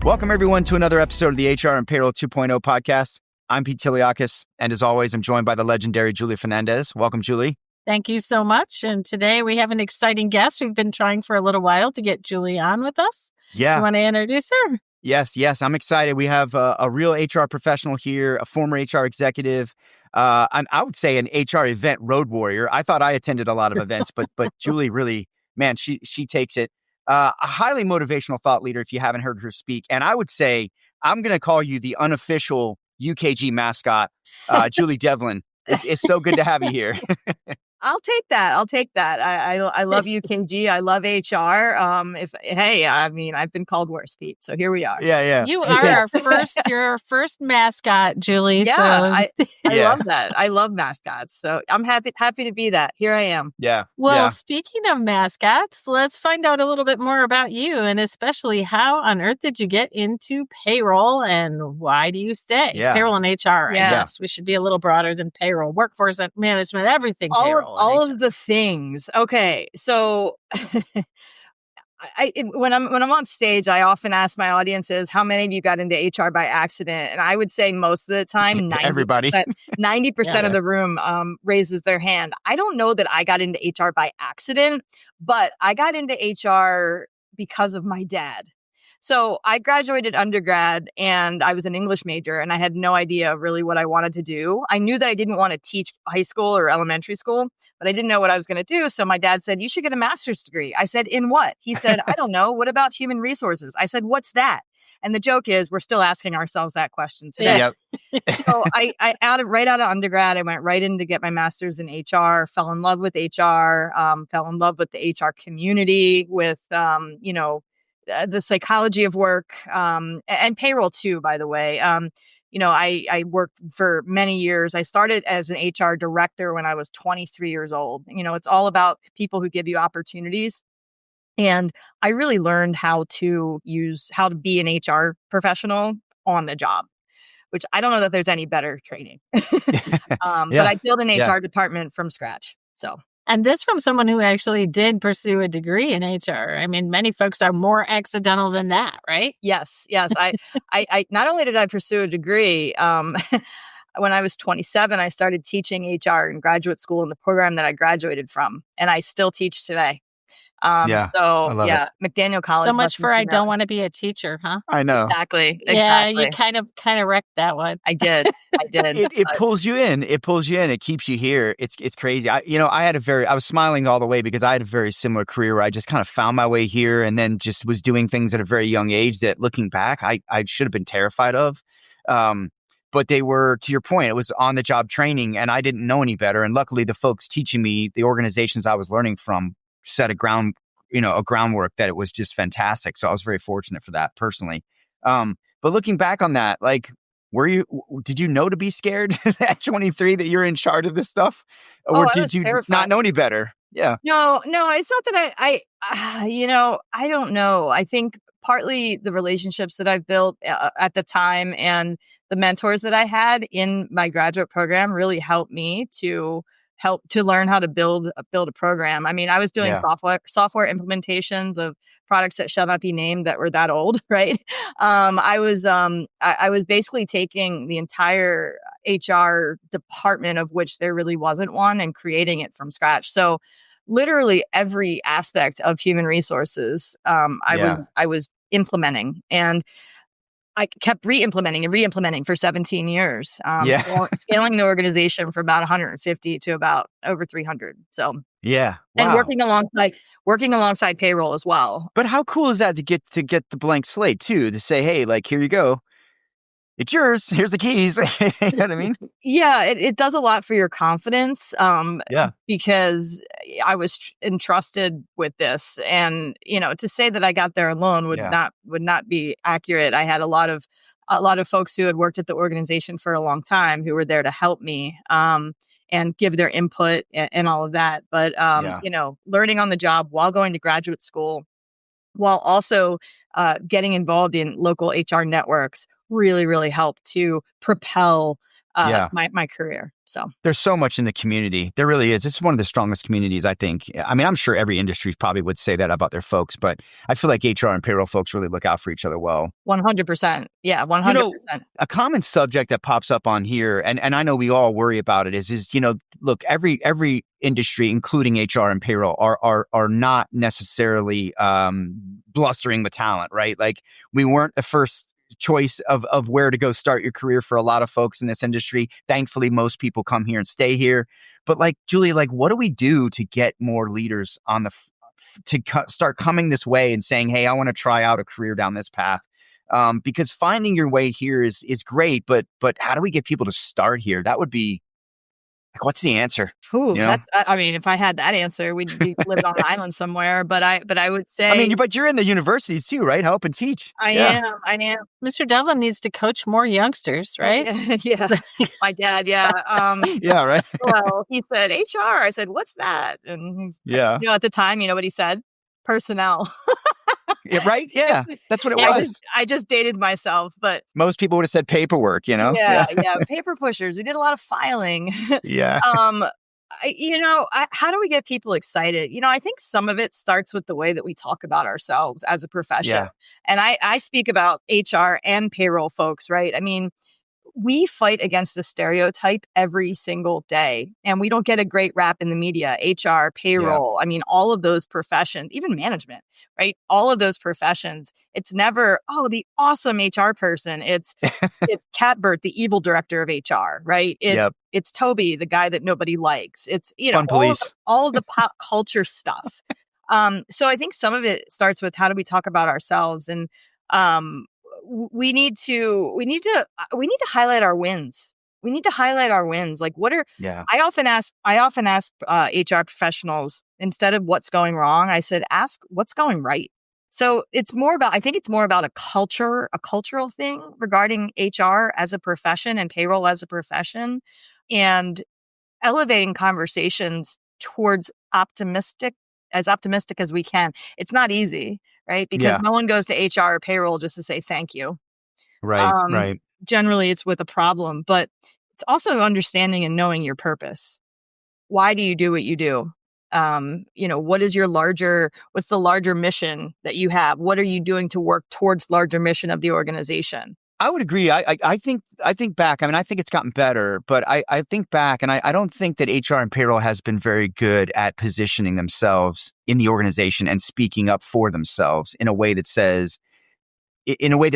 Welcome, everyone, to another episode of the HR and Payroll 2.0 podcast. I'm Pete Tiliakis, and as always, I'm joined by the legendary Julie Fernandez. Welcome, Julie. Thank you so much. And today we have an exciting guest. We've been trying for a little while to get Julie on with us. Yeah. You want to introduce her? Yes. I'm excited. We have a real HR professional here, a former HR executive. I would say an HR event road warrior. I thought I attended a lot of events, but Julie really, man, she takes it. A highly motivational thought leader, if you haven't heard her speak. And I would say, I'm going to call you the unofficial UKG mascot, Julie Devlin. It's so good to have you here. I'll take that. I love UKG. I love HR. I've been called worse, Pete. So here we are. Yeah. You are you're our first mascot, Julie. Yeah, So. I love that. I love mascots. So I'm happy to be that. Here I am. Yeah. Well, speaking of mascots, let's find out a little bit more about you, and especially how on earth did you get into payroll and why do you stay? Yeah. Payroll and HR. Yeah. I guess we should be a little broader than payroll, workforce management, everything. Payroll. All of the things. Okay, so when I'm on stage, I often ask my audiences, how many of you got into HR by accident? And I would say most of the time, 90% of the room raises their hand. I don't know that I got into HR by accident, but I got into HR because of my dad. So I graduated undergrad and I was an English major and I had no idea really what I wanted to do. I knew that I didn't want to teach high school or elementary school, but I didn't know what I was going to do. So my dad said, you should get a master's degree. I said, in what? He said, I don't know. What about human resources? I said, what's that? And the joke is we're still asking ourselves that question today. Yep. So right out of undergrad, I went right in to get my master's in HR, fell in love with HR, fell in love with the HR community, with, the psychology of work, and payroll too, by the way. I worked for many years. I started as an HR director when I was 23 years old. It's all about people who give you opportunities. And I really learned how to be an HR professional on the job, which I don't know that there's any better training. But I built an HR department from scratch. And this from someone who actually did pursue a degree in HR. I mean, many folks are more accidental than that, right? Yes. I not only did I pursue a degree, when I was 27, I started teaching HR in graduate school in the program that I graduated from, and I still teach today. McDaniel College. So much for I don't want to be a teacher, huh? I know. Exactly. Yeah, you kind of wrecked that one. I did. It pulls you in. It keeps you here. It's crazy. I was smiling all the way because I had a very similar career where I just kind of found my way here and then just was doing things at a very young age that looking back, I should have been terrified of. But they were, to your point, it was on the job training and I didn't know any better. And luckily the folks teaching me, the organizations I was learning from, set a groundwork that it was just fantastic. So I was very fortunate for that personally. But looking back on that, like, did you know to be scared at 23 that you're in charge of this stuff? Or did you not know any better? Yeah. No, it's not that I don't know. I think partly the relationships that I've built at the time and the mentors that I had in my graduate program really helped me to learn how to build a program. I mean, I was doing software implementations of products that shall not be named that were that old, right? I was basically taking the entire HR department, of which there really wasn't one, and creating it from scratch. So literally every aspect of human resources, I was implementing, and I kept re-implementing for 17 years, scaling the organization from about 150 to about over 300. So and working alongside payroll as well. But how cool is that to get the blank slate too? To say, hey, like here you go, it's yours. Here's the keys. You know what I mean? Yeah, it does a lot for your confidence. Because I was entrusted with this, and to say that I got there alone would not be accurate. I had a lot of folks who had worked at the organization for a long time who were there to help me and give their input and all of that. But learning on the job while going to graduate school, while also getting involved in local HR networks, really, really helped to propel Yeah. my career. So There's so much in the community. There really is. It's one of the strongest communities, I think. I mean, I'm sure every industry probably would say that about their folks, but I feel like HR and payroll folks really look out for each other well. 100%. Yeah, 100%. You know, a common subject that pops up on here, and I know we all worry about it, is look, every industry, including HR and payroll, are not necessarily blustering with talent, right? Like, we weren't the first choice of where to go start your career for a lot of folks in this industry. Thankfully, most people come here and stay here. But like, Julie, like, what do we do to get more leaders on start coming this way and saying, hey, I want to try out a career down this path? Because finding your way here is great, but how do we get people to start here? That would be like, what's the answer? Ooh, I mean, if I had that answer, we'd be living on an island somewhere. But I would say, I mean, but you're in the universities too, right? Help and teach. I am. Mr. Devlin needs to coach more youngsters, right? Yeah. My dad. Yeah. Yeah. Right. Well, he said HR. I said, what's that? And he's, at the time, you know what he said? Personnel. Yeah, right? Yeah. That's what it was. I just dated myself, but most people would have said paperwork, Yeah. Paper pushers. We did a lot of filing. Yeah. How do we get people excited? I think some of it starts with the way that we talk about ourselves as a profession. Yeah. And I speak about HR and payroll folks, right? I mean, we fight against the stereotype every single day, and we don't get a great rap in the media. HR, payroll, I mean, all of those professions, even management, right? All of those professions, it's never, the awesome HR person. It's Catbert, the evil director of HR, right? It's Toby, the guy that nobody likes. It's, Fun police. all of the pop culture stuff. So I think some of it starts with how do we talk about ourselves, and we need to highlight our wins. We need to highlight our wins. Like, I often ask HR professionals, instead of what's going wrong, I said, ask what's going right. So I think it's more about a cultural thing regarding HR as a profession and payroll as a profession, and elevating conversations towards optimistic as we can. It's not easy, right? Because no one goes to HR or payroll just to say thank you. Right. Generally, it's with a problem, but it's also understanding and knowing your purpose. Why do you do what you do? What's the larger mission that you have? What are you doing to work towards larger mission of the organization? I would agree. I think back. I mean, I think it's gotten better, but I think back, and I don't think that HR and payroll has been very good at positioning themselves in the organization and speaking up for themselves in a way that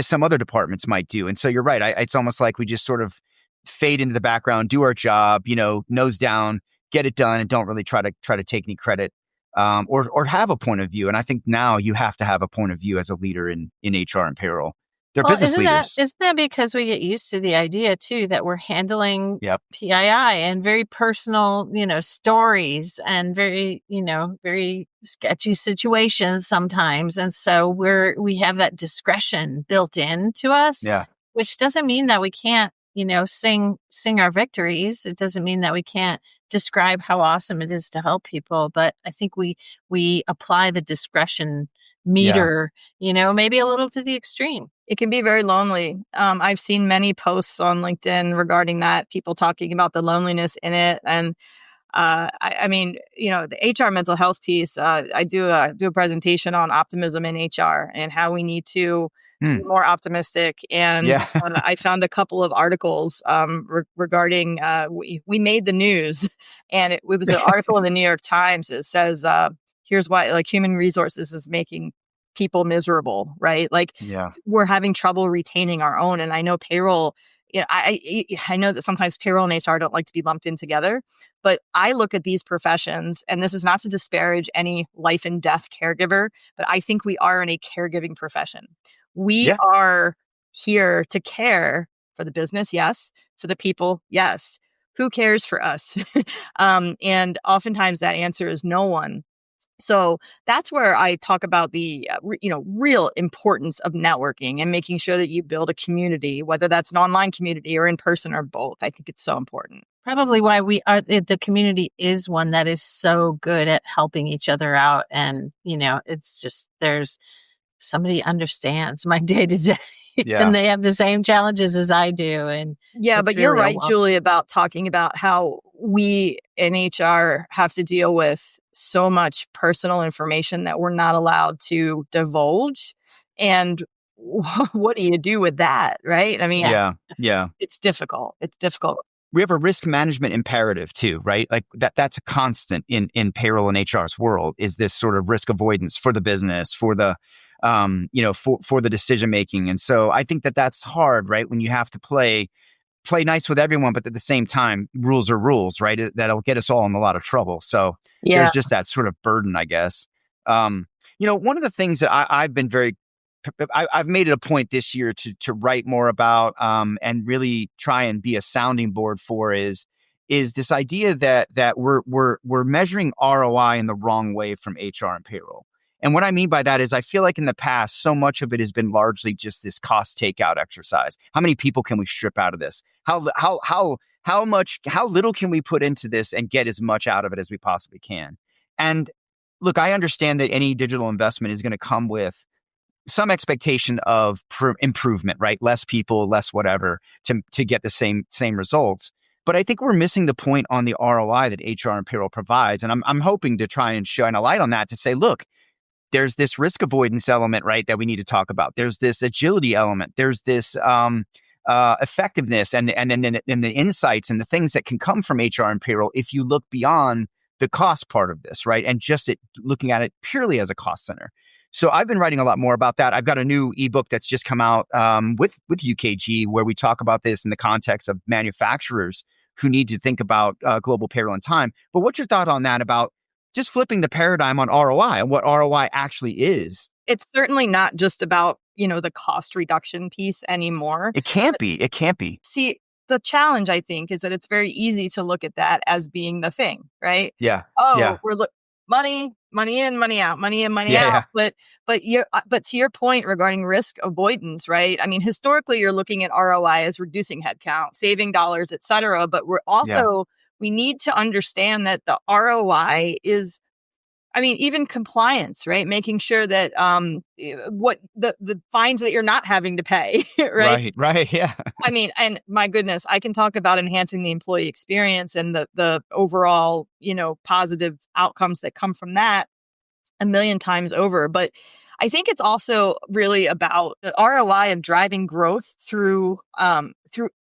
some other departments might do. And so you're right. It's almost like we just sort of fade into the background, do our job, nose down, get it done, and don't really try to take any credit or have a point of view. And I think now you have to have a point of view as a leader in HR and payroll. They're business leaders. Isn't that because we get used to the idea too that we're handling PII and very personal, stories and very, very sketchy situations sometimes, and so we have that discretion built in to us. Yeah, which doesn't mean that we can't, sing our victories. It doesn't mean that we can't describe how awesome it is to help people. But I think we apply the discretion meter, maybe a little to the extreme. It can be very lonely. I've seen many posts on LinkedIn regarding that, people talking about the loneliness in it. And I mean, the HR mental health piece, I do a presentation on optimism in HR and how we need to be more optimistic. And I found a couple of articles regarding, we made the news, and it was an article in the New York Times that says, here's why, like, human resources is making people miserable, right? Like, we're having trouble retaining our own. And I know payroll, I know that sometimes payroll and HR don't like to be lumped in together, but I look at these professions, and this is not to disparage any life and death caregiver, but I think we are in a caregiving profession. We are here to care for the business, yes. For the people, yes. Who cares for us? And oftentimes that answer is no one. So that's where I talk about the real importance of networking and making sure that you build a community, whether that's an online community or in person or both. I think it's so important. Probably why the community is one that is so good at helping each other out. And, it's just, somebody understands my day to day. Yeah. And they have the same challenges as I do. And yeah, it's but you're really right, Julie, about talking about how we in HR have to deal with so much personal information that we're not allowed to divulge. And what do you do with that, right? I mean, Yeah. it's difficult. It's difficult. We have a risk management imperative too, right? Like that's a constant in payroll and HR's world, is this sort of risk avoidance for the business, for the for the decision making. And so I think that's hard, right? When you have to play nice with everyone, but at the same time, rules are rules, right? That'll get us all in a lot of trouble. So there's just that sort of burden, I guess. One of the things that I've been I've made it a point this year to write more about and really try and be a sounding board for is this idea that we're measuring ROI in the wrong way from HR and payroll. And what I mean by that is I feel like in the past, so much of it has been largely just this cost takeout exercise. How many people can we strip out of this? How little can we put into this and get as much out of it as we possibly can? And look, I understand that any digital investment is going to come with some expectation of improvement, right? Less people, less whatever to get the same results. But I think we're missing the point on the ROI that HR and payroll provides. And I'm hoping to try and shine a light on that to say, look, there's this risk avoidance element, right, that we need to talk about. There's this agility element. There's this effectiveness and the insights and the things that can come from HR and payroll if you look beyond the cost part of this, right? And just looking at it purely as a cost center. So I've been writing a lot more about that. I've got a new ebook that's just come out with UKG where we talk about this in the context of manufacturers who need to think about global payroll and time. But what's your thought on that about just flipping the paradigm on ROI and what ROI actually is? It's certainly not just about, the cost reduction piece anymore. It can't be. See, the challenge, I think, is that it's very easy to look at that as being the thing, right? Yeah. We're money in, money out, money in, money out. Yeah. But to your point regarding risk avoidance, right? I mean, historically, you're looking at ROI as reducing headcount, saving dollars, et cetera. But we're also, we need to understand that the ROI is, even compliance, right? Making sure that what the fines that you're not having to pay, right? Right, yeah. And my goodness, I can talk about enhancing the employee experience and the overall, positive outcomes that come from that a million times over. But I think it's also really about the ROI of driving growth through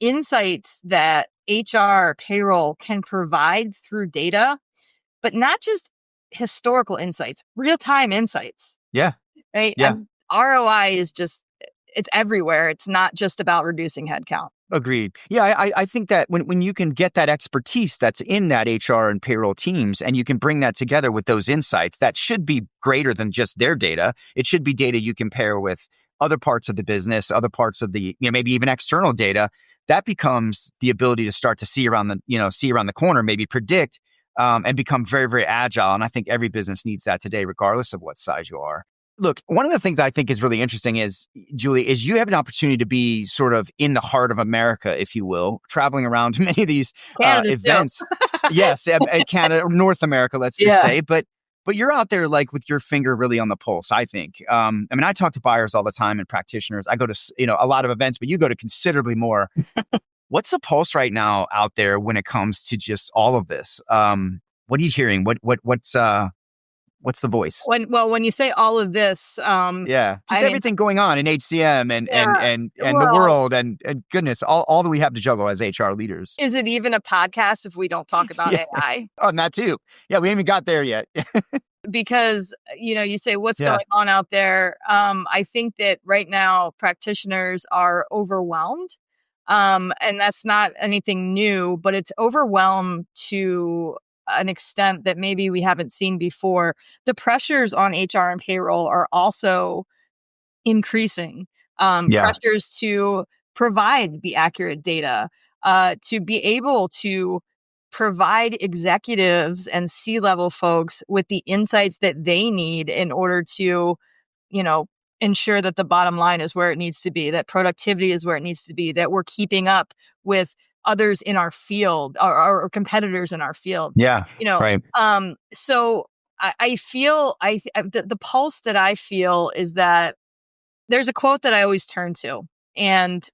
insights that HR, payroll can provide through data, but not just historical insights, real-time insights. Yeah. Right? Yeah. And ROI is it's everywhere. It's not just about reducing headcount. Agreed. Yeah, I think that when you can get that expertise that's in that HR and payroll teams and you can bring that together with those insights, that should be greater than just their data. It should be data you compare with other parts of the business, other parts of the, maybe even external data. That becomes the ability to start to see around the corner, maybe predict and become very, very agile. And I think every business needs that today, regardless of what size you are. Look, one of the things I think is really interesting is, Julie, is you have an opportunity to be sort of in the heart of America, if you will, traveling around to many of these events. Yes, Canada, North America, let's just say. But you're out there like with your finger really on the pulse, I think. I talk to buyers all the time and practitioners. I go to a lot of events, but you go to considerably more. What's the pulse right now out there when it comes to just all of this? What are you hearing? What's the voice? When you say all of this, everything going on in HCM and the world and goodness, all that we have to juggle as HR leaders. Is it even a podcast if we don't talk about AI? Oh, and that too. Yeah, we haven't even got there yet. Because, you say what's going on out there. I think that right now practitioners are overwhelmed. And that's not anything new, but it's overwhelmed to an extent that maybe we haven't seen before. The pressures on HR and payroll are also increasing. Pressures to provide the accurate data, to be able to provide executives and C-level folks with the insights that they need in order to, ensure that the bottom line is where it needs to be, that productivity is where it needs to be, that we're keeping up with others in our field or competitors in our field. Yeah. Right. So I feel the pulse that I feel is that there's a quote that I always turn to, And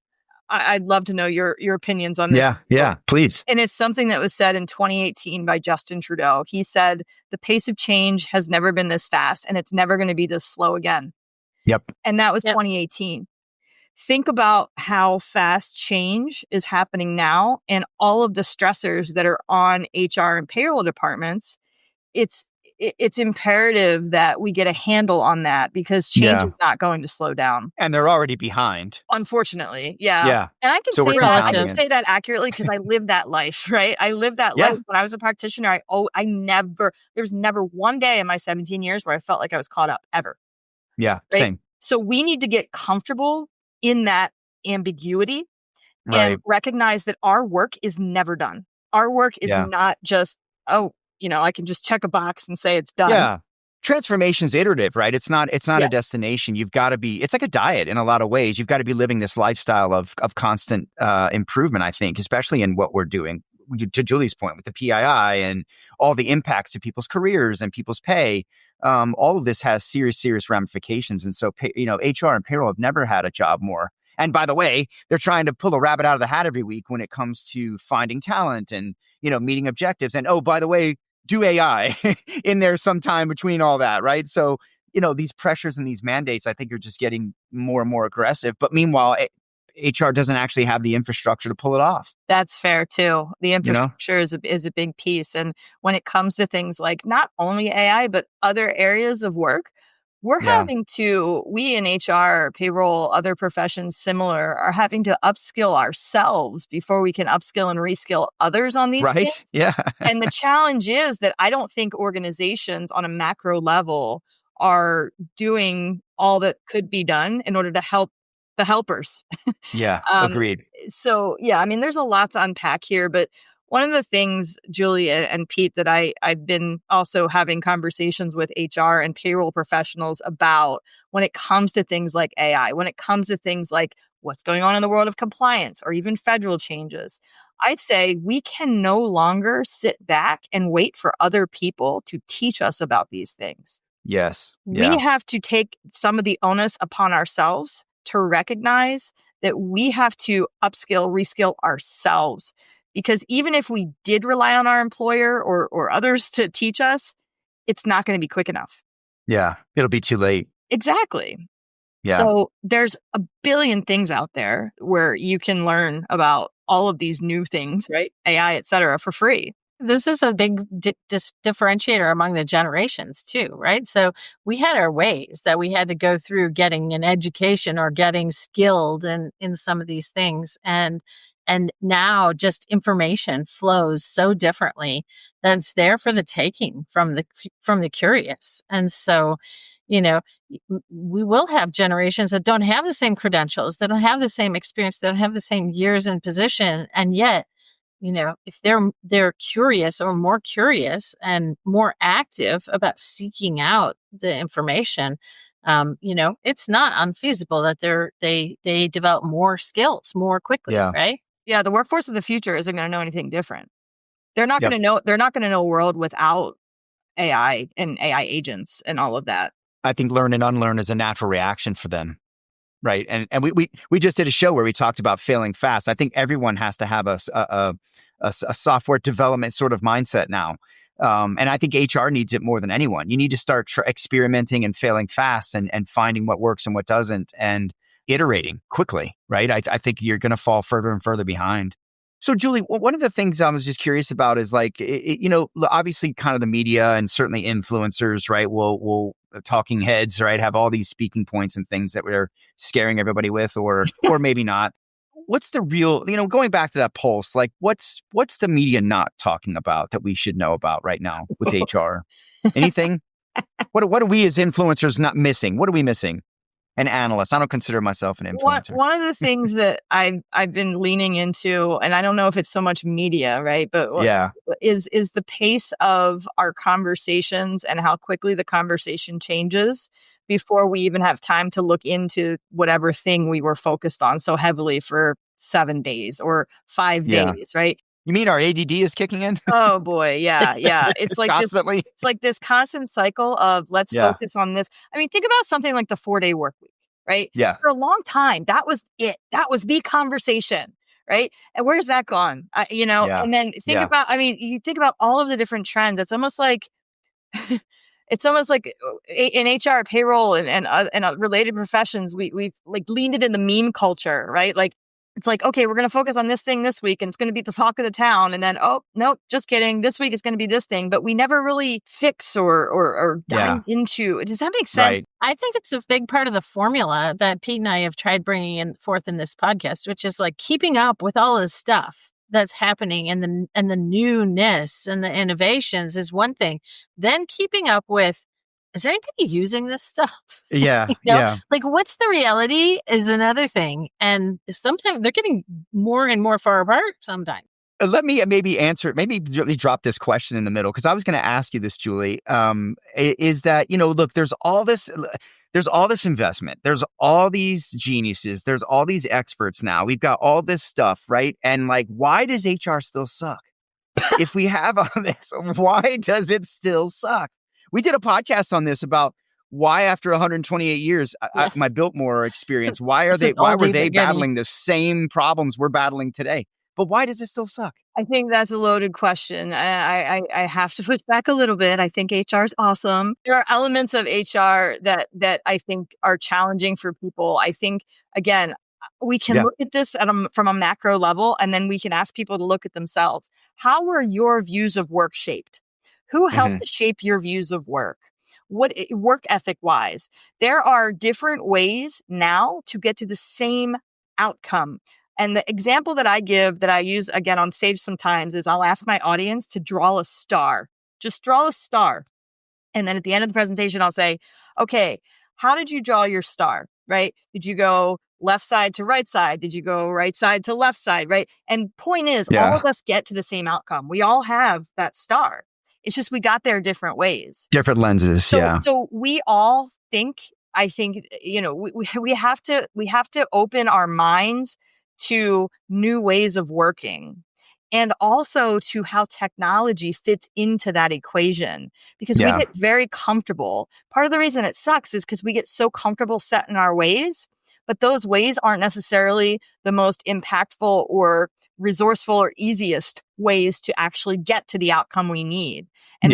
I'd love to know your opinions on this. Yeah, please. And it's something that was said in 2018 by Justin Trudeau. He said, the pace of change has never been this fast, and it's never going to be this slow again. Yep. And that was 2018. Think about how fast change is happening now and all of the stressors that are on HR and payroll departments. It's imperative that we get a handle on that because change is not going to slow down. And they're already behind. Unfortunately. Yeah. And I can say that accurately because I lived that life, right? I lived that life when I was a practitioner. There's never one day in my 17 years where I felt like I was caught up ever. Yeah, right? Same. So we need to get comfortable in that ambiguity and recognize that our work is never done. Our work is not just, I can just check a box and say it's done. Yeah. Transformation's iterative, right? It's not a destination. You've got to be, it's like a diet in a lot of ways. You've got to be living this lifestyle of constant improvement, I think, especially in what we're doing. To Julie's point with the PII and all the impacts to people's careers and people's pay, all of this has serious ramifications. And so, HR and payroll have never had a job more. And by the way, they're trying to pull a rabbit out of the hat every week when it comes to finding talent and, meeting objectives. And by the way, do AI in there sometime between all that, right? So, these pressures and these mandates, I think, are just getting more and more aggressive. But meanwhile, HR doesn't actually have the infrastructure to pull it off. That's fair too. The infrastructure is a big piece. And when it comes to things like not only AI, but other areas of work, we're we in HR, payroll, other professions similar, are having to upskill ourselves before we can upskill and reskill others on these things. Yeah. And the challenge is that I don't think organizations on a macro level are doing all that could be done in order to help the helpers. Yeah, agreed. So, there's a lot to unpack here, but one of the things, Julie and Pete, that I've been also having conversations with HR and payroll professionals about when it comes to things like AI, when it comes to things like what's going on in the world of compliance or even federal changes, I'd say we can no longer sit back and wait for other people to teach us about these things. Yes. Yeah. We have to take some of the onus upon ourselves to recognize that we have to upskill, reskill ourselves. Because even if we did rely on our employer or others to teach us, it's not going to be quick enough. Yeah, it'll be too late. Exactly. Yeah. So there's a billion things out there where you can learn about all of these new things, right? AI, et cetera, for free. This is a big differentiator among the generations too, right? So we had our ways that we had to go through getting an education or getting skilled in some of these things. And now just information flows so differently that it's there for the taking from the curious. And so, we will have generations that don't have the same credentials, that don't have the same experience, that don't have the same years in position. And yet, if they're curious or more curious and more active about seeking out the information, it's not unfeasible that they develop more skills more quickly, right? Yeah, the workforce of the future isn't going to know anything different. They're not going to know. They're not going to know a world without AI and AI agents and all of that. I think learn and unlearn is a natural reaction for them, right? And we just did a show where we talked about failing fast. I think everyone has to have a software development sort of mindset now, and I think HR needs it more than anyone. You need to start experimenting and failing fast and finding what works and what doesn't, and iterating quickly, right? I think you're going to fall further and further behind. So, Julie, one of the things I was just curious about is obviously kind of the media and certainly influencers, right? Will talking heads, right, have all these speaking points and things that we're scaring everybody with, or maybe not. What's the real, going back to that pulse, like what's the media not talking about that we should know about right now with HR? Anything? What are we as influencers not missing? What are we missing? An analyst. I don't consider myself an influencer. One of the things that I've been leaning into, and I don't know if it's so much media, right? But is the pace of our conversations and how quickly the conversation changes before we even have time to look into whatever thing we were focused on so heavily for 7 days or 5 days, right? You mean our ADD is kicking in? Oh boy, yeah. It's like constantly. It's like this constant cycle of let's focus on this. I mean, think about something like the 4-day work week, right? Yeah. For a long time, that was it. That was the conversation, right? And where's that gone? And then think about, you think about all of the different trends. It's almost like, in HR, payroll, and related professions, we've like leaned it in the meme culture, right? Like, it's like, okay, we're going to focus on this thing this week and it's going to be the talk of the town. And then, oh, nope, just kidding. This week is going to be this thing. But we never really fix or dive into. Does that make sense? Right. I think it's a big part of the formula that Pete and I have tried bringing forth in this podcast, which is like keeping up with all this stuff that's happening and the newness and the innovations is one thing. Then keeping up with, is anybody using this stuff? Yeah. Like, what's the reality is another thing. And sometimes they're getting more and more far apart sometimes. Let me maybe really drop this question in the middle, because I was going to ask you this, Julie, is that, look, there's all this investment. There's all these geniuses. There's all these experts now. We've got all this stuff, right? And like, why does HR still suck? If we have all this, why does it still suck? We did a podcast on this about why, after 128 years, my Biltmore experience, why were they battling the same problems we're battling today? But why does it still suck? I think that's a loaded question. I have to push back a little bit. I think HR is awesome. There are elements of HR that I think are challenging for people. I think, again, we can look at this from a macro level, and then we can ask people to look at themselves. How were your views of work shaped? Who helped to shape your views of work? What work ethic wise? There are different ways now to get to the same outcome. And the example that I give, that I use again on stage sometimes, is I'll ask my audience to draw a star. Just draw a star. And then at the end of the presentation, I'll say, okay, how did you draw your star, right? Did you go left side to right side? Did you go right side to left side, right? And point is, all of us get to the same outcome. We all have that star. It's just we got there different ways. Different lenses, So we all think, I think, we have to open our minds to new ways of working, and also to how technology fits into that equation, because we get very comfortable. Part of the reason it sucks is because we get so comfortable set in our ways, but those ways aren't necessarily the most impactful or resourceful or easiest ways to actually get to the outcome we need. And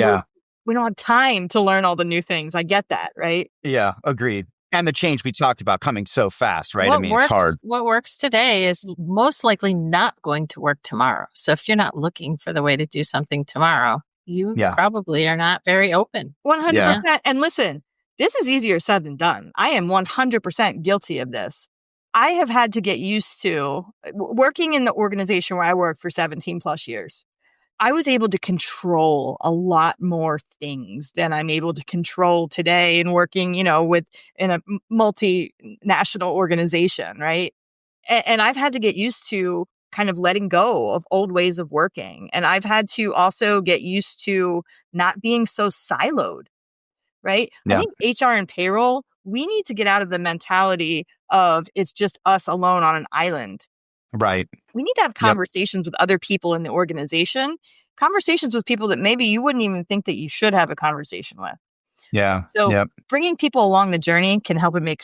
we don't have time to learn all the new things. I get that, right? Yeah, agreed. And the change we talked about coming so fast, right? It's hard. What works today is most likely not going to work tomorrow. So if you're not looking for the way to do something tomorrow, you probably are not very open. 100%. Yeah. And listen, this is easier said than done. I am 100% guilty of this. I have had to get used to working in the organization where I worked for 17 plus years. I was able to control a lot more things than I'm able to control today in working, in a multinational organization, right? And I've had to get used to kind of letting go of old ways of working. And I've had to also get used to not being so siloed, right? Yeah. I think HR and payroll, we need to get out of the mentality of it's just us alone on an island. Right. We need to have conversations with other people in the organization, conversations with people that maybe you wouldn't even think that you should have a conversation with. Yeah. So bringing people along the journey can help make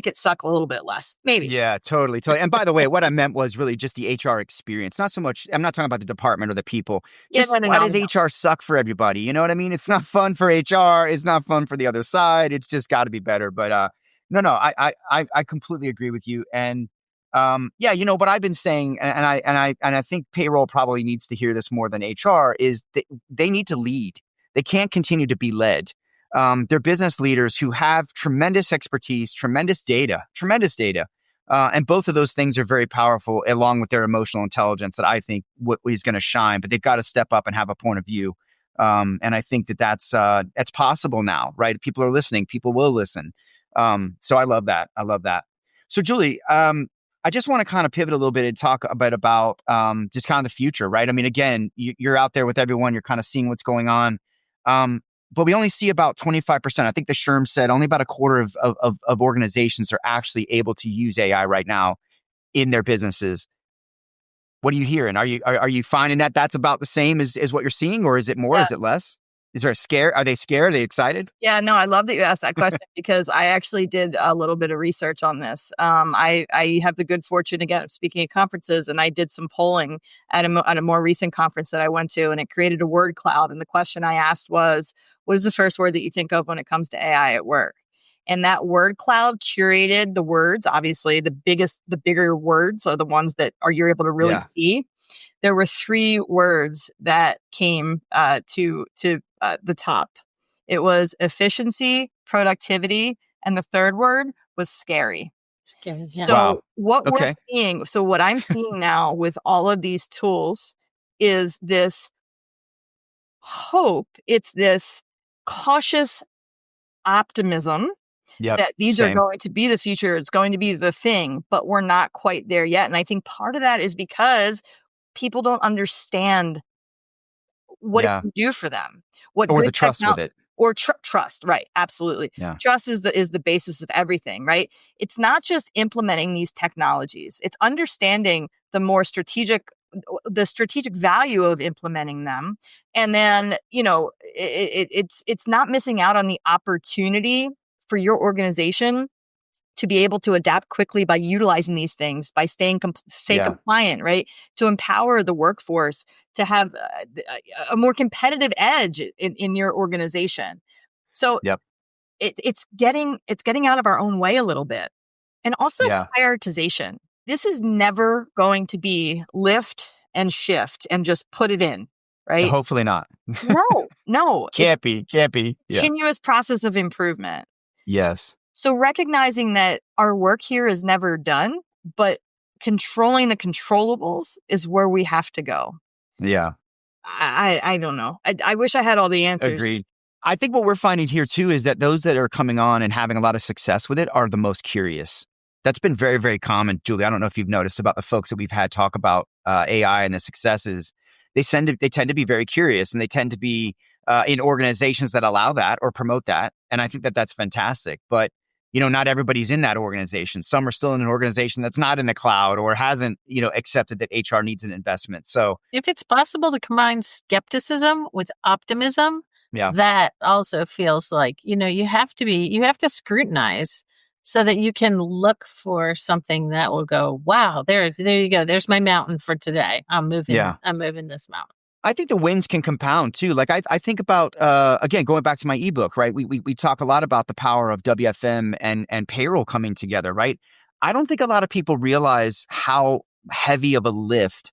it suck a little bit less, maybe. Yeah, totally. And by the way, what I meant was really just the HR experience. Not so much, I'm not talking about the department or the people. Just why does HR suck for everybody? You know what I mean? It's not fun for HR. It's not fun for the other side. It's just got to be better. But no, I completely agree with you. And what I've been saying, and I think payroll probably needs to hear this more than HR, is they need to lead. They can't continue to be led. They're business leaders who have tremendous expertise, tremendous data. And both of those things are very powerful, along with their emotional intelligence that I think is going to shine. But they've got to step up and have a point of view. And I think that's possible now, right? People are listening. People will listen. So I love that. So Julie, I just want to kind of pivot a little bit and talk a bit about just kind of the future, right? I mean, again, you're out there with everyone. You're kind of seeing what's going on. But we only see about 25%. I think the SHRM said only about a quarter of organizations are actually able to use AI right now in their businesses. What are you hearing? Are you finding that that's about the same as what you're seeing, or is it more? Is it less? Is there a scare? Are they scared? Are they excited? Yeah, no, I love that you asked that question because I actually did a little bit of research on this. I have the good fortune, again, of speaking at conferences, and I did some polling at a more recent conference that I went to, and it created a word cloud. And the question I asked was, what is the first word that you think of when it comes to AI at work? And that word cloud curated the words. Obviously, the bigger words are the ones that you're able to really see. There were 3 words that came to the top. It was efficiency, productivity, and the third word was scary. Scary, yeah. So we're seeing, what I'm seeing now with all of these tools is this hope. It's this cautious optimism that these are going to be the future. It's going to be the thing, but we're not quite there yet. And I think part of that is because people don't understand what it can do for them. Or the trust with it. Or trust, right? Absolutely. Yeah. Trust is the basis of everything, right? It's not just implementing these technologies. It's understanding the strategic value of implementing them. And then, it's not missing out on the opportunity for your organization to be able to adapt quickly by utilizing these things, by staying compliant, right? To empower the workforce to have a more competitive edge in your organization. So it's getting out of our own way a little bit. And also prioritization. This is never going to be lift and shift and just put it in, right? Hopefully not. No. Can't be. Continuous process of improvement. Yes. So recognizing that our work here is never done, but controlling the controllables is where we have to go. Yeah. I don't know. I wish I had all the answers. Agreed. I think what we're finding here too is that those that are coming on and having a lot of success with it are the most curious. That's been very, very common, Julie. I don't know if you've noticed about the folks that we've had talk about AI and the successes. They tend to be very curious, and they tend to be in organizations that allow that or promote that. And I think that that's fantastic. But not everybody's in that organization. Some are still in an organization that's not in the cloud or hasn't, accepted that HR needs an investment. So if it's possible to combine skepticism with optimism, that also feels like, you have to scrutinize so that you can look for something that will go, wow, there you go. There's my mountain for today. I'm moving this mountain. I think the wins can compound too. Like I think about, again, going back to my ebook, right? We talk a lot about the power of WFM and payroll coming together, right? I don't think a lot of people realize how heavy of a lift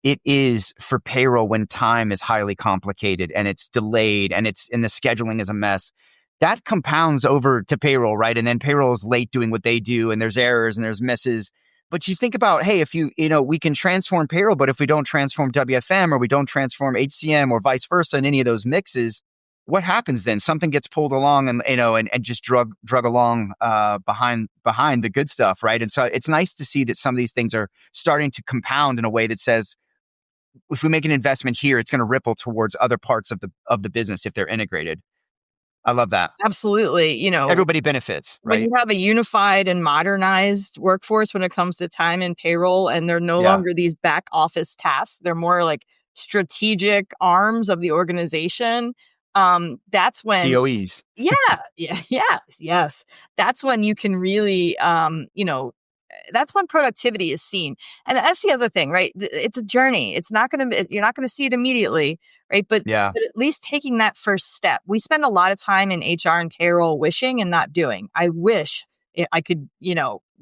it is for payroll when time is highly complicated and it's delayed and the scheduling is a mess. That compounds over to payroll, right? And then payroll is late doing what they do, and there's errors and there's misses. But you think about, hey, if we can transform payroll, but if we don't transform WFM or we don't transform HCM or vice versa in any of those mixes, what happens then? Something gets pulled along and just drug along behind the good stuff, right? And so it's nice to see that some of these things are starting to compound in a way that says, if we make an investment here, it's going to ripple towards other parts of the business if they're integrated. I love that. Absolutely. Everybody benefits, right? When you have a unified and modernized workforce when it comes to time and payroll, and they're no longer these back office tasks, they're more like strategic arms of the organization. That's when COEs. Yes. That's when you can really, that's when productivity is seen. And that's the other thing, right? It's a journey. You're not going to see it immediately, right? But at least taking that first step. We spend a lot of time in HR and payroll wishing and not doing. I wish I could,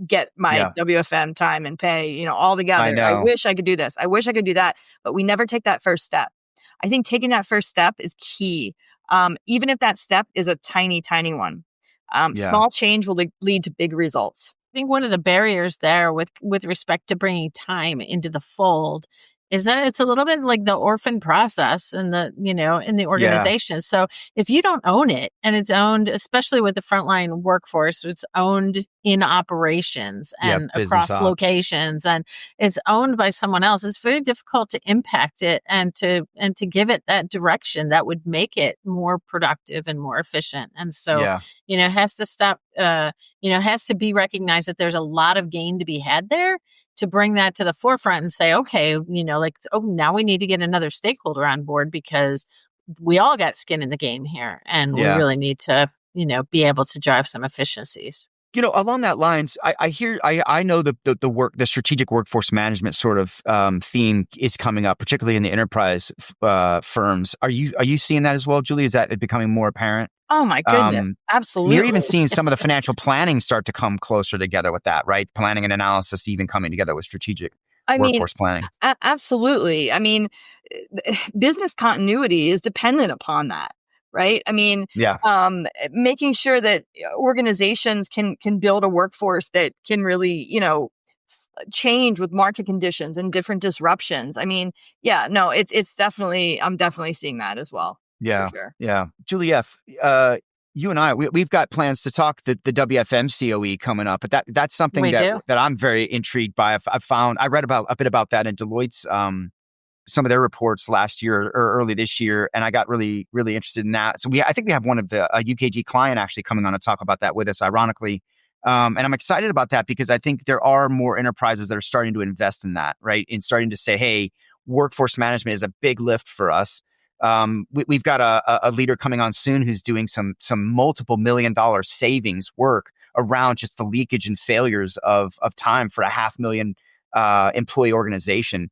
get my WFM time and pay, all together. I wish I could do this. I wish I could do that. But we never take that first step. I think taking that first step is key. Even if that step is a tiny, tiny one. Small change will lead to big results. I think one of the barriers there with respect to bringing time into the fold is that it's a little bit like the orphan process in the organization. So if you don't own it, and it's owned, especially with the frontline workforce, it's owned in operations and across locations, and it's owned by someone else, it's very difficult to impact it and to give it that direction that would make it more productive and more efficient. And so, it has to stop, has to be recognized that there's a lot of gain to be had there, to bring that to the forefront and say, okay, now we need to get another stakeholder on board because we all got skin in the game here, and we really need to, be able to drive some efficiencies. Along that lines, I know the strategic workforce management sort of theme is coming up, particularly in the enterprise firms. Are you seeing that as well, Julie? Is that becoming more apparent? Oh my goodness, absolutely. You're even seeing some of the financial planning start to come closer together with that, right? Planning and analysis even coming together with strategic workforce planning. Absolutely. I mean, business continuity is dependent upon that. Right. I mean, making sure that organizations can build a workforce that can really, change with market conditions and different disruptions. I mean, it's definitely, I'm definitely seeing that as well. Yeah. For sure. Yeah. Julie F., you and I, we've got plans to talk the WFM COE coming up, but that's something that I'm very intrigued by. I read a bit about that in Deloitte's, some of their reports last year or early this year, and I got really, really interested in that. So I think we have one of a UKG client actually coming on to talk about that with us, ironically. And I'm excited about that because I think there are more enterprises that are starting to invest in that, right? And starting to say, hey, workforce management is a big lift for us. We've got a leader coming on soon who's doing some multiple $1 million savings work around just the leakage and failures of time for a 500,000 employee organization.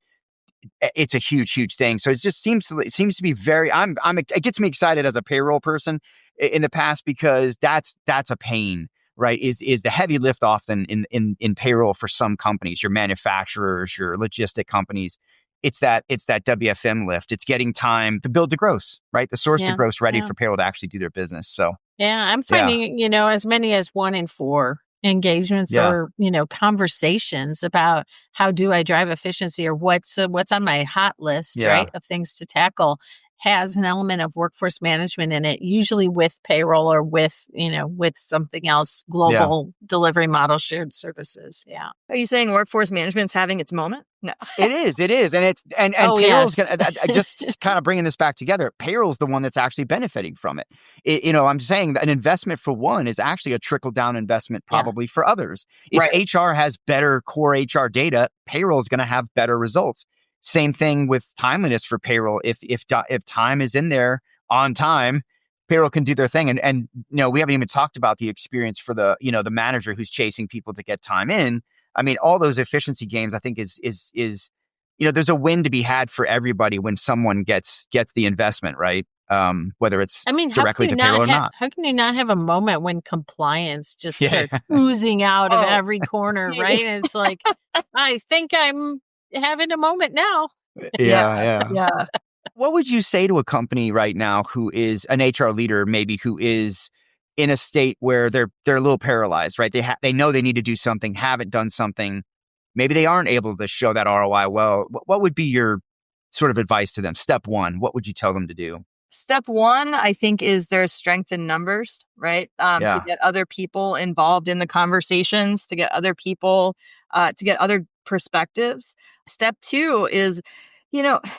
It's a huge, huge thing. So it just seems to be very. It gets me excited as a payroll person in the past because that's a pain, right? Is the heavy lift often in payroll for some companies, your manufacturers, your logistic companies. It's that WFM lift. It's getting time, the build to gross, right? The source to gross ready for payroll to actually do their business. So I'm finding as many as 1 in 4 engagements or conversations about how do I drive efficiency or what's on my hot list, right, of things to tackle has an element of workforce management in it, usually with payroll or with something else, global delivery model, shared services. Yeah. Are you saying workforce management's having its moment? No. It is. And payroll's just kind of bringing this back together. Payroll's the one that's actually benefiting from it. I'm saying that an investment for one is actually a trickle down investment probably for others. If HR has better core HR data, payroll is going to have better results. Same thing with timeliness for payroll. If time is in there on time, payroll can do their thing. And we haven't even talked about the experience for the manager who's chasing people to get time in. I mean, all those efficiency gains, I think is there's a win to be had for everybody when someone gets the investment, right? Whether it's directly to payroll or not. How can you not have a moment when compliance just starts oozing out of every corner, right? And it's like, I think I'm having a moment now. Yeah. What would you say to a company right now who is an HR leader, maybe who is in a state where they're a little paralyzed, right? They know they need to do something, haven't done something. Maybe they aren't able to show that ROI well. What would be your sort of advice to them? Step one, what would you tell them to do? Step one, I think, is there's strength in numbers, right? To get other people involved in the conversations, to get other people, to get other perspectives. Step two is,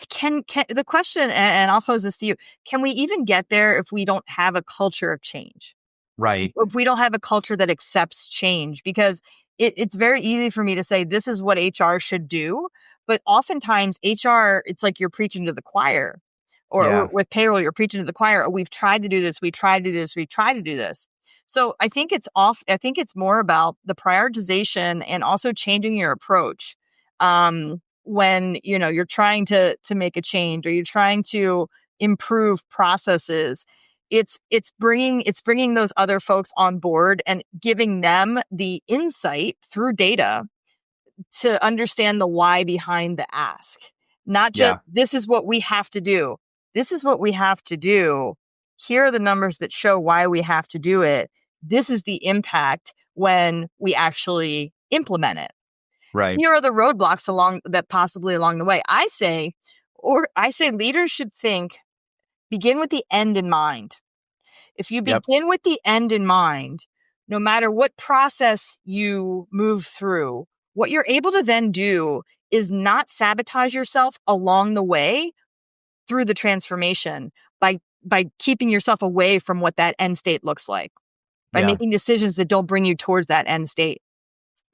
can the question, and I'll pose this to you, can we even get there if we don't have a culture of change? Right. If we don't have a culture that accepts change, because it's very easy for me to say, this is what HR should do. But oftentimes HR, it's like you're preaching to the choir. Or with payroll, you're preaching to the choir. Oh, we've tried to do this. We tried to do this. We tried to do this. So I think it's more about the prioritization and also changing your approach. When, you're trying to make a change or you're trying to improve processes, it's bringing those other folks on board and giving them the insight through data to understand the why behind the ask. Not just, this is what we have to do. This is what we have to do. Here are the numbers that show why we have to do it. This is the impact when we actually implement it. Right. Here are the roadblocks along the way. I say leaders should begin with the end in mind. If you begin with the end in mind, no matter what process you move through, what you're able to then do is not sabotage yourself along the way through the transformation by keeping yourself away from what that end state looks like, by making decisions that don't bring you towards that end state.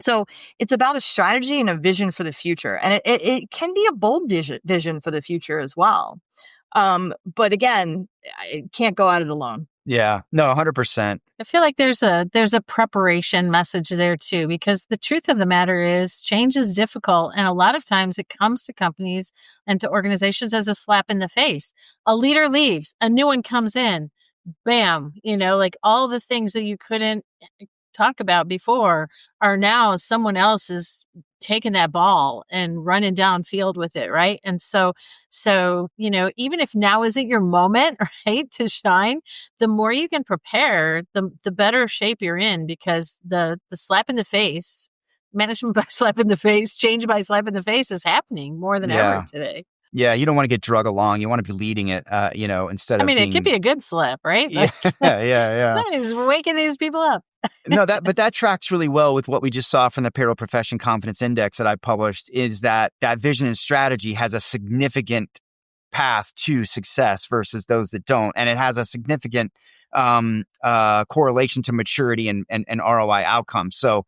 So it's about a strategy and a vision for the future. And it can be a bold vision for the future as well. But again, I can't go at it alone. Yeah, no, 100%. I feel like there's a preparation message there too, because the truth of the matter is change is difficult. And a lot of times it comes to companies and to organizations as a slap in the face. A leader leaves, a new one comes in, bam, like all the things that you couldn't talk about before are now someone else is taking that ball and running downfield with it, right? And so even if now isn't your moment, right, to shine, the more you can prepare, the better shape you're in, because the slap in the face, management by slap in the face, change by slap in the face is happening more than ever today. Yeah, you don't want to get drug along. You want to be leading it, instead of it could be a good slip, right? Yeah, yeah. Somebody's waking these people up. But that tracks really well with what we just saw from the Payroll Profession Confidence Index that I published, is that vision and strategy has a significant path to success versus those that don't. And it has a significant correlation to maturity and ROI outcomes. So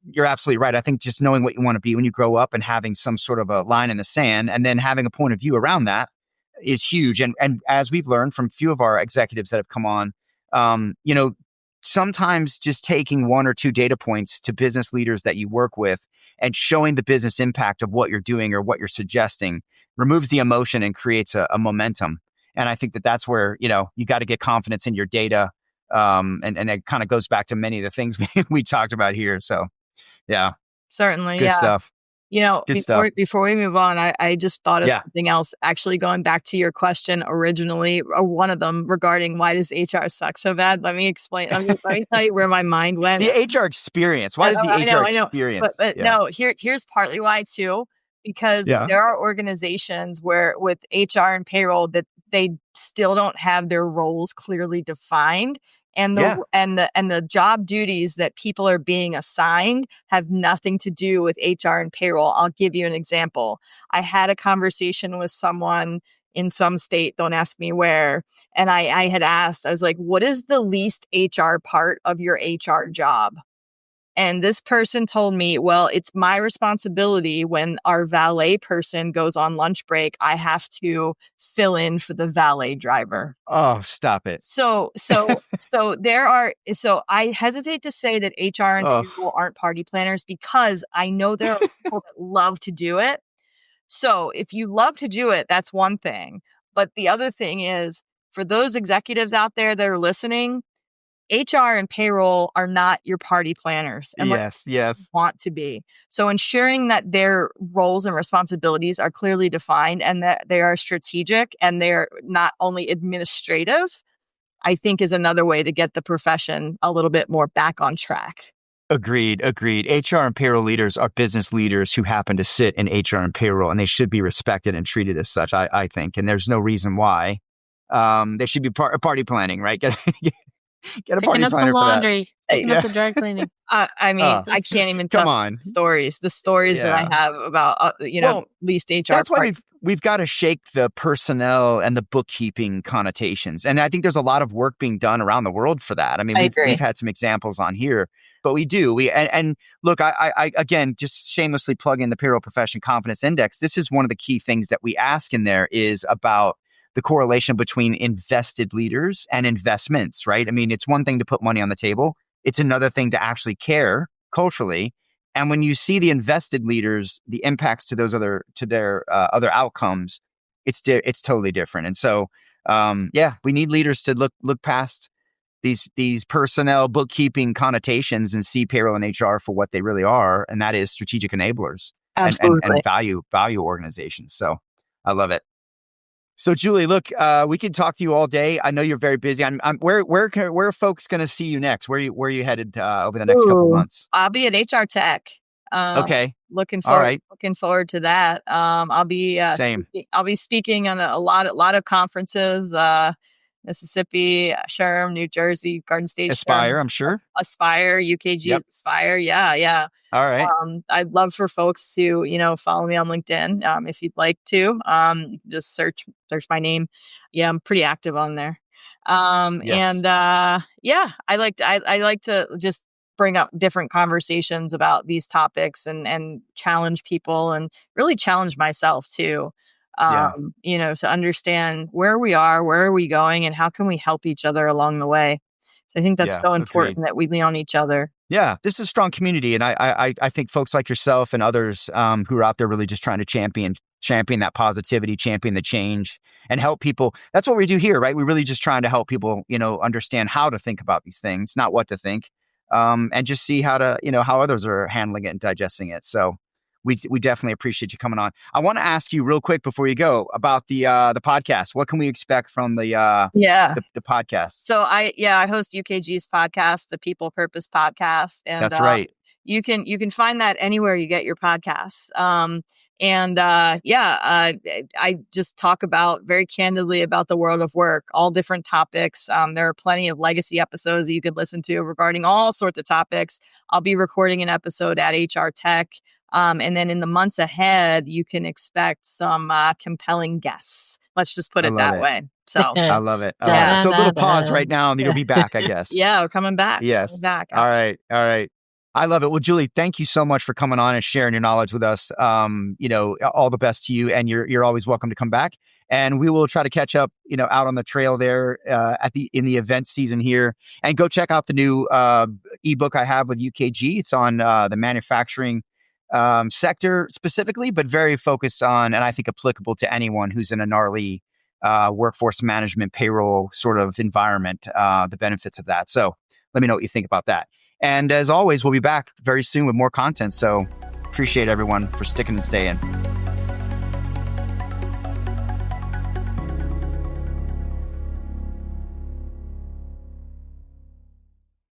you're absolutely right. I think just knowing what you want to be when you grow up and having some sort of a line in the sand and then having a point of view around that is huge. And as we've learned from a few of our executives that have come on, sometimes just taking one or two data points to business leaders that you work with and showing the business impact of what you're doing or what you're suggesting removes the emotion and creates a momentum. And I think that's where, you got to get confidence in your data. And it kind of goes back to many of the things we talked about here. So, yeah. Certainly. Good stuff. Before we move on, I just thought of something else, actually going back to your question originally, or one of them regarding why does HR suck so bad? Let me explain. Let me tell you where my mind went. The HR experience. Why does the HR experience? But no, here's partly why too, because there are organizations where with HR and payroll that they still don't have their roles clearly defined. And the job duties that people are being assigned have nothing to do with HR and payroll. I'll give you an example. I had a conversation with someone in some state, don't ask me where, and I had asked, I was like, what is the least HR part of your HR job? And this person told me, well, it's my responsibility when our valet person goes on lunch break, I have to fill in for the valet driver. Oh, stop it. So I hesitate to say that HR and people aren't party planners, because I know there are people that love to do it. So if you love to do it, that's one thing. But the other thing is, for those executives out there that are listening, HR and payroll are not your party planners. Yes. Want to be. So ensuring that their roles and responsibilities are clearly defined and that they are strategic and they're not only administrative, I think is another way to get the profession a little bit more back on track. Agreed. HR and payroll leaders are business leaders who happen to sit in HR and payroll, and they should be respected and treated as such, I think. And there's no reason why. They should be party planning, right? Get a party planner for that. Picking up the dry cleaning. I can't even tell stories. The stories that I have about, least HR. That's why we've got to shake the personnel and the bookkeeping connotations. And I think there's a lot of work being done around the world for that. I mean, we've had some examples on here, but we do. And look, I again, just shamelessly plug in the Payroll Profession Confidence Index. This is one of the key things that we ask in there is about the correlation between invested leaders and investments, right? I mean, it's one thing to put money on the table. It's another thing to actually care culturally. And when you see the invested leaders, the impacts to their other outcomes, it's totally different. And so, we need leaders to look past these personnel bookkeeping connotations and see payroll and HR for what they really are, and that is strategic enablers and value organizations. So I love it. So Julie, look, we could talk to you all day. I know you're very busy. Where are folks going to see you next? Where are you headed over the next couple of months? I'll be at HR Tech. Okay. Looking forward. All right. Looking forward to that. I'll be I'll be speaking on a lot of conferences. Mississippi, Sherm, New Jersey, Garden State, Aspire, Sherm, I'm sure. Aspire, UKG, Aspire. Yeah. All right. I'd love for folks to, follow me on LinkedIn. If you'd like to, you can just search my name. Yeah, I'm pretty active on there. And I like to just bring up different conversations about these topics and challenge people and really challenge myself too. to understand where we are, where are we going, and how can we help each other along the way. So I think that's so important that we lean on each other. Yeah, this is a strong community. And I think folks like yourself and others who are out there really just trying to champion that positivity, champion the change, and help people. That's what we do here, right? We're really just trying to help people, understand how to think about these things, not what to think, and just see how to, how others are handling it and digesting it. So we definitely appreciate you coming on. I want to ask you real quick before you go about the podcast. What can we expect from the podcast? So I host UKG's podcast, the People Purpose Podcast, and that's right. You can find that anywhere you get your podcasts. I just talk very candidly about the world of work, all different topics. There are plenty of legacy episodes that you could listen to regarding all sorts of topics. I'll be recording an episode at HR Tech. And then in the months ahead, you can expect some compelling guests. Let's just put it that way. So I love it. So a little pause right now, and then you'll be back, I guess. Yeah, we're coming back. Yes. Coming back. All right. I love it. Well, Julie, thank you so much for coming on and sharing your knowledge with us. All the best to you, and you're always welcome to come back. And we will try to catch up, out on the trail there in the event season here. And go check out the new ebook I have with UKG. It's on the manufacturing sector specifically, but very focused on, and I think applicable to anyone who's in a gnarly workforce management, payroll sort of environment, the benefits of that. So let me know what you think about that. And as always, we'll be back very soon with more content. So appreciate everyone for sticking and staying.